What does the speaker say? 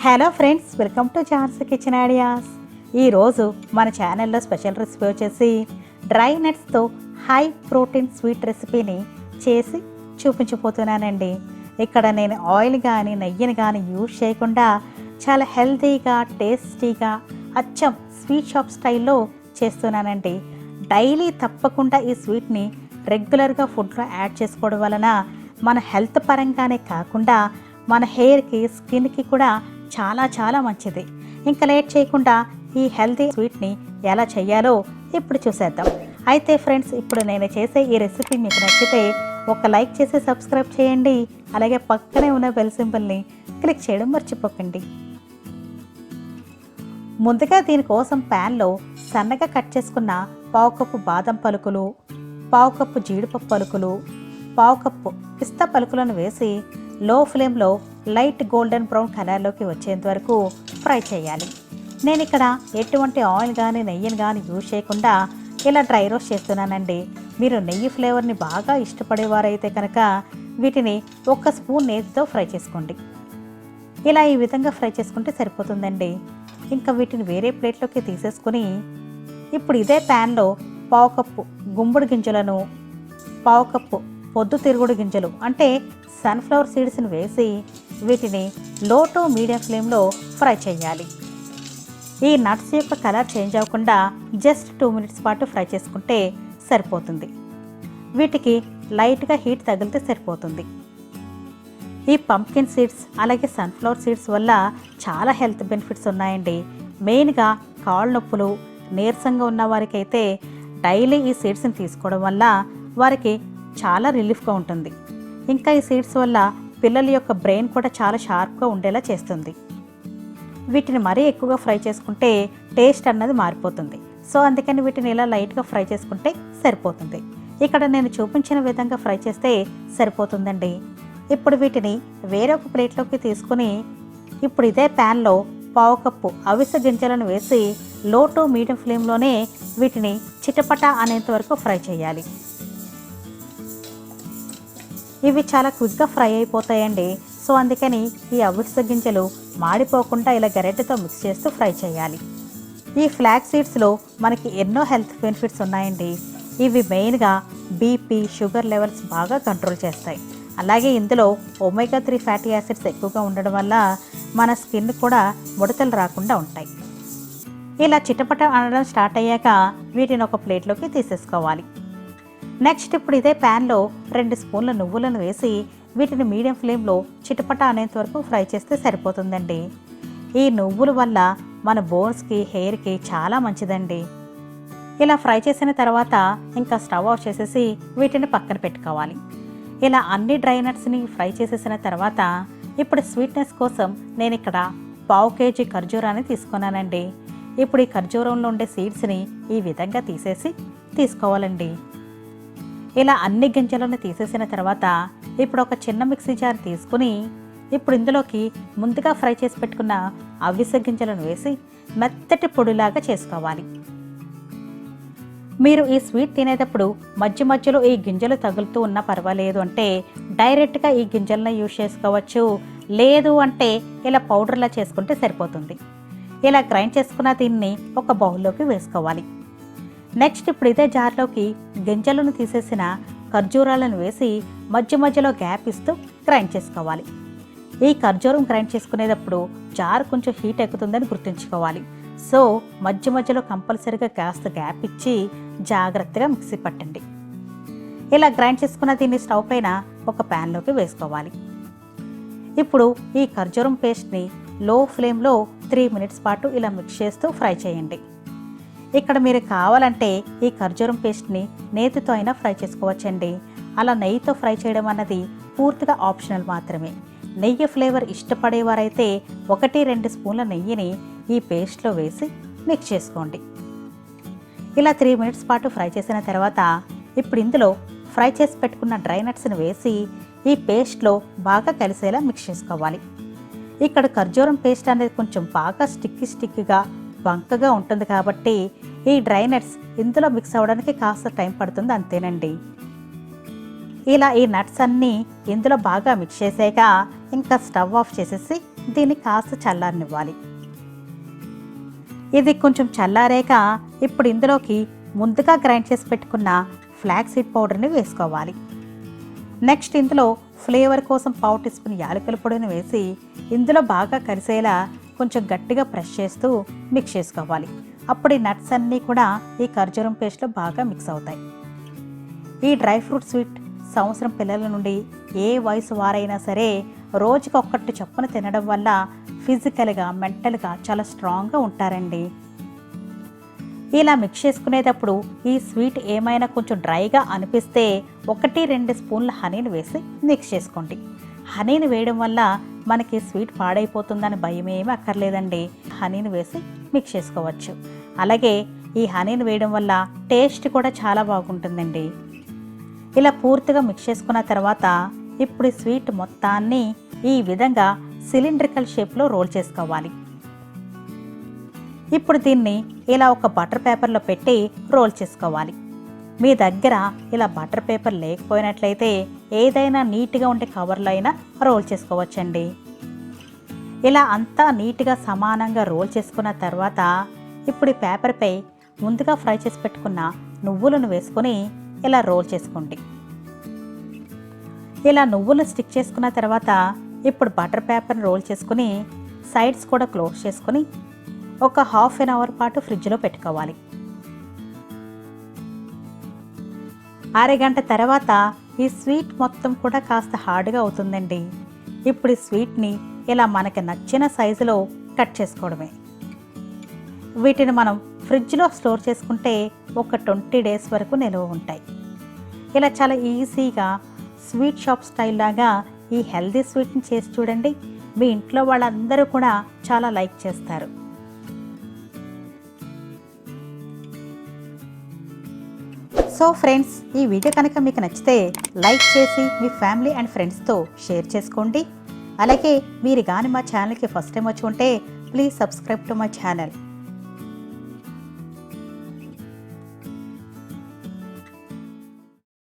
Hello friends, welcome to Jhansi kitchen ideas. ఈరోజు మన ఛానల్లో స్పెషల్ రెసిపీ వచ్చేసి డ్రై నట్స్తో హై ప్రోటీన్ స్వీట్ రెసిపీని చేసి చూపించబోతున్నానండి. ఇక్కడ నేను ఆయిల్ కానీ నెయ్యిని కానీ యూజ్ చేయకుండా చాలా హెల్తీగా టేస్టీగా అచ్చం స్వీట్ షాప్ స్టైల్లో చేస్తున్నానండి. డైలీ తప్పకుండా ఈ స్వీట్ని రెగ్యులర్గా ఫుడ్లో యాడ్ చేసుకోవడం వలన మన హెల్త్ పరంగానే కాకుండా మన హెయిర్కి స్కిన్కి కూడా చాలా చాలా మంచిది. ఇంకా లేట్ చేయకుండా ఈ హెల్తీ స్వీట్ని ఎలా చేయాలో ఇప్పుడు చూసేద్దాం. అయితే ఫ్రెండ్స్, ఇప్పుడు నేను చేసే ఈ రెసిపీ మీకు నచ్చితే ఒక లైక్ చేసి సబ్స్క్రైబ్ చేయండి. అలాగే పక్కనే ఉన్న బెల్ సింబల్ని క్లిక్ చేయడం మర్చిపోకండి. ముందుగా దీనికోసం ప్యాన్లో సన్నగా కట్ చేసుకున్న పావు కప్పు బాదం పలుకులు, పావు కప్పు జీడిపప్పు పలుకులు, పావు కప్పు పిస్తా పలుకులను వేసి లో ఫ్లేమ్లో లైట్ గోల్డెన్ బ్రౌన్ కలర్లోకి వచ్చేంత వరకు ఫ్రై చేయాలి. నేను ఇక్కడ ఎటువంటి ఆయిల్ కానీ నెయ్యిని కానీ యూజ్ చేయకుండా ఇలా డ్రై రోస్ట్ చేస్తున్నానండి. మీరు నెయ్యి ఫ్లేవర్ని బాగా ఇష్టపడేవారైతే కనుక వీటిని ఒక స్పూన్ నేతితో ఫ్రై చేసుకోండి. ఇలా ఈ విధంగా ఫ్రై చేసుకుంటే సరిపోతుందండి. ఇంకా వీటిని వేరే ప్లేట్లోకి తీసేసుకుని ఇప్పుడు ఇదే ప్యాన్లో పావు కప్పు గుంబుడు గింజలను, పావు కప్పు పొద్దుతిరుగుడు గింజలు అంటే సన్ఫ్లవర్ సీడ్స్ని వేసి వీటిని లో టు మీడియం ఫ్లేమ్లో ఫ్రై చేయాలి. ఈ నట్స్ యొక్క కలర్ చేంజ్ అవ్వకుండా జస్ట్ 2 మినిట్స్ పాటు ఫ్రై చేసుకుంటే సరిపోతుంది. వీటికి లైట్గా హీట్ తగిలితే సరిపోతుంది. ఈ పంప్కిన్ సీడ్స్ అలాగే సన్ఫ్లవర్ సీడ్స్ వల్ల చాలా హెల్త్ బెనిఫిట్స్ ఉన్నాయండి. మెయిన్గా కాళ్ళ నొప్పులు, నీరసంగా ఉన్న వారికి అయితే డైలీ ఈ సీడ్స్ని తీసుకోవడం వల్ల వారికి చాలా రిలీఫ్గా ఉంటుంది. ఇంకా ఈ సీడ్స్ వల్ల పిల్లల యొక్క బ్రెయిన్ కూడా చాలా షార్ప్గా ఉండేలా చేస్తుంది. వీటిని మరీ ఎక్కువగా ఫ్రై చేసుకుంటే టేస్ట్ అన్నది మారిపోతుంది. సో అందుకని వీటిని ఇలా లైట్గా ఫ్రై చేసుకుంటే సరిపోతుంది. ఇక్కడ నేను చూపించిన విధంగా ఫ్రై చేస్తే సరిపోతుందండి. ఇప్పుడు వీటిని వేరొక ప్లేట్లోకి తీసుకుని ఇప్పుడు ఇదే ప్యాన్లో పావు కప్పు అవిసె గింజలను వేసి లో టు మీడియం ఫ్లేమ్లోనే వీటిని చిటపటా అనేంత వరకు ఫ్రై చేయాలి. ఇవి చాలా క్విక్గా ఫ్రై అయిపోతాయండి. సో అందుకని ఈ అవిసె గింజలు మాడిపోకుండా ఇలా గరిటెతో మిక్స్ చేస్తూ ఫ్రై చేయాలి. ఈ ఫ్లాక్ సీడ్స్లో మనకి ఎన్నో హెల్త్ బెనిఫిట్స్ ఉన్నాయండి. ఇవి మెయిన్గా బీపీ, షుగర్ లెవెల్స్ బాగా కంట్రోల్ చేస్తాయి. అలాగే ఇందులో ఒమేగా 3 ఫ్యాటీ యాసిడ్స్ ఎక్కువగా ఉండడం వల్ల మన స్కిన్ కూడా ముడతలు రాకుండా ఉంటాయి. ఇలా చిటపట అనడం స్టార్ట్ అయ్యాక వీటిని ఒక ప్లేట్లోకి తీసేసుకోవాలి. నెక్స్ట్ ఇప్పుడు ఇదే ప్యాన్లో 2 స్పూన్ల నువ్వులను వేసి వీటిని మీడియం ఫ్లేమ్లో చిటపట అనేంత వరకు ఫ్రై చేస్తే సరిపోతుందండి. ఈ నువ్వుల వల్ల మన బోన్స్కి, హెయిర్కి చాలా మంచిదండి. ఇలా ఫ్రై చేసిన తర్వాత ఇంకా స్టవ్ ఆఫ్ చేసేసి వీటిని పక్కన పెట్టుకోవాలి. ఇలా అన్ని డ్రై నట్స్ని ఫ్రై చేసేసిన తర్వాత ఇప్పుడు స్వీట్నెస్ కోసం నేను ఇక్కడ పావు కేజీ ఖర్జూరాన్ని తీసుకున్నానండి. ఇప్పుడు ఈ ఖర్జూరంలో ఉండే సీడ్స్ని ఈ విధంగా తీసుకోవాలండి. ఇలా అన్ని గింజలను తీసేసిన తర్వాత ఇప్పుడు ఒక చిన్న మిక్సీ జార్ తీసుకుని ఇప్పుడు ఇందులోకి ముందుగా ఫ్రై చేసి పెట్టుకున్న అవిసె గింజలను వేసి మెత్తటి పొడిలాగా చేసుకోవాలి. మీరు ఈ స్వీట్ తినేటప్పుడు మధ్య మధ్యలో ఈ గింజలు తగులుతూ ఉన్నా పర్వాలేదు అంటే డైరెక్ట్గా ఈ గింజలను యూజ్ చేసుకోవచ్చు. లేదు అంటే ఇలా పౌడర్లా చేసుకుంటే సరిపోతుంది. ఇలా గ్రైండ్ చేసుకున్న దీన్ని ఒక బౌల్లోకి వేసుకోవాలి. నెక్స్ట్ ఇప్పుడు ఇదే జార్లోకి గింజలను తీసేసిన ఖర్జూరాలను వేసి మధ్య మధ్యలో గ్యాప్ ఇస్తూ గ్రైండ్ చేసుకోవాలి. ఈ ఖర్జూరం గ్రైండ్ చేసుకునేటప్పుడు జార్ కొంచెం హీట్ ఎక్కుతుందని గుర్తుంచుకోవాలి. సో మధ్య మధ్యలో కంపల్సరీగా కాస్త గ్యాప్ ఇచ్చి జాగ్రత్తగా మిక్సీ పట్టండి. ఇలా గ్రైండ్ చేసుకున్న దీన్ని స్టవ్ పైన ఒక ప్యాన్లోకి వేసుకోవాలి. ఇప్పుడు ఈ ఖర్జూరం పేస్ట్ని లో ఫ్లేమ్లో 3 మినిట్స్ పాటు ఇలా మిక్స్ చేస్తూ ఫ్రై చేయండి. ఇక్కడ మీరు కావాలంటే ఈ ఖర్జూరం పేస్ట్ని నేతితో అయినా ఫ్రై చేసుకోవచ్చండి. అలా నెయ్యితో ఫ్రై చేయడం అన్నది పూర్తిగా ఆప్షనల్ మాత్రమే. నెయ్యి ఫ్లేవర్ ఇష్టపడేవారైతే 1-2 స్పూన్ల నెయ్యిని ఈ పేస్ట్లో వేసి మిక్స్ చేసుకోండి. ఇలా 3 మినిట్స్ పాటు ఫ్రై చేసిన తర్వాత ఇప్పుడు ఇందులో ఫ్రై చేసి పెట్టుకున్న డ్రై నట్స్ని వేసి ఈ పేస్ట్లో బాగా కలిసేలా మిక్స్ చేసుకోవాలి. ఇక్కడ ఖర్జూరం పేస్ట్ అనేది కొంచెం బాగా స్టిక్కీగా బంకగా ఉంటుంది కాబట్టి ఈ డ్రై నట్స్ ఇందులో మిక్స్ అవ్వడానికి కాస్త టైం పడుతుంది, అంతేనండి. ఇలా ఈ నట్స్ అన్నీ ఇందులో బాగా మిక్స్ చేసాక ఇంకా స్టవ్ ఆఫ్ చేసేసి దీన్ని కాస్త చల్లారనివ్వాలి. ఇది కొంచెం చల్లారాక ఇప్పుడు ఇందులోకి ముందుగా గ్రైండ్ చేసి పెట్టుకున్న ఫ్లాక్స్ సీడ్ పౌడర్ని వేసుకోవాలి. నెక్స్ట్ ఇందులో ఫ్లేవర్ కోసం 1/2 టీ స్పూన్ యాలకుల పొడిని వేసి ఇందులో బాగా కలిసేలా కొంచెం గట్టిగా ప్రెస్ చేస్తూ మిక్స్ చేసుకోవాలి. అప్పుడు ఈ నట్స్ అన్నీ కూడా ఈ ఖర్జూరం పేస్ట్లో బాగా మిక్స్ అవుతాయి. ఈ డ్రై ఫ్రూట్ స్వీట్ సంవత్సరం పిల్లల నుండి ఏ వయసు వారైనా సరే రోజుకి ఒక్కటి చొప్పున తినడం వల్ల ఫిజికల్గా మెంటల్గా చాలా స్ట్రాంగ్గా ఉంటారండి. ఇలా మిక్స్ చేసుకునేటప్పుడు ఈ స్వీట్ ఏమైనా కొంచెం డ్రైగా అనిపిస్తే 1-2 స్పూన్ల హనీని వేసి మిక్స్ చేసుకోండి. హనీని వేయడం వల్ల మనకి స్వీట్ పాడైపోతుందని భయం ఏమీ అక్కర్లేదండి. హనీని వేసి మిక్స్ చేసుకోవచ్చు. అలాగే ఈ హనీని వేయడం వల్ల టేస్ట్ కూడా చాలా బాగుంటుందండి. ఇలా పూర్తిగా మిక్స్ చేసుకున్న తర్వాత ఇప్పుడు ఈ స్వీట్ మొత్తాన్ని ఈ విధంగా సిలిండ్రికల్ షేప్లో రోల్ చేసుకోవాలి. ఇప్పుడు దీన్ని ఇలా ఒక బటర్ పేపర్లో పెట్టి రోల్ చేసుకోవాలి. మీ దగ్గర ఇలా బటర్ పేపర్ లేకపోయినట్లయితే ఏదైనా నీట్గా ఉండే కవర్లో అయినా రోల్ చేసుకోవచ్చండి. ఇలా అంతా నీట్గా సమానంగా రోల్ చేసుకున్న తర్వాత ఇప్పుడు ఈ పేపర్పై ముందుగా ఫ్రై చేసి పెట్టుకున్న నువ్వులను వేసుకొని ఇలా రోల్ చేసుకోండి. ఇలా నువ్వులు స్టిక్ చేసుకున్న తర్వాత ఇప్పుడు బటర్ పేపర్ని రోల్ చేసుకుని సైడ్స్ కూడా క్లోజ్ చేసుకొని ఒక 1/2 అవర్ పాటు ఫ్రిడ్జ్లో పెట్టుకోవాలి. అరగంట తర్వాత ఈ స్వీట్ మొత్తం కూడా కాస్త హార్డ్గా అవుతుందండి. ఇప్పుడు ఈ స్వీట్ని ఇలా మనకి నచ్చిన సైజులో కట్ చేసుకోవడమే. వీటిని మనం ఫ్రిడ్జ్లో స్టోర్ చేసుకుంటే ఒక 20 డేస్ వరకు నిల్వ ఉంటాయి. ఇలా చాలా ఈజీగా స్వీట్ షాప్ స్టైల్ లాగా ఈ హెల్దీ స్వీట్ని చేసి చూడండి. మీ ఇంట్లో వాళ్ళందరూ కూడా చాలా లైక్ చేస్తారు. సో ఫ్రెండ్స్, ఈ వీడియో కనుక మీకు నచ్చితే లైక్ చేసి మీ ఫ్యామిలీ అండ్ ఫ్రెండ్స్తో షేర్ చేసుకోండి. అలాగే మీరు కానీ మా ఛానల్కి ఫస్ట్ టైం వచ్చి ఉంటే please subscribe to my channel.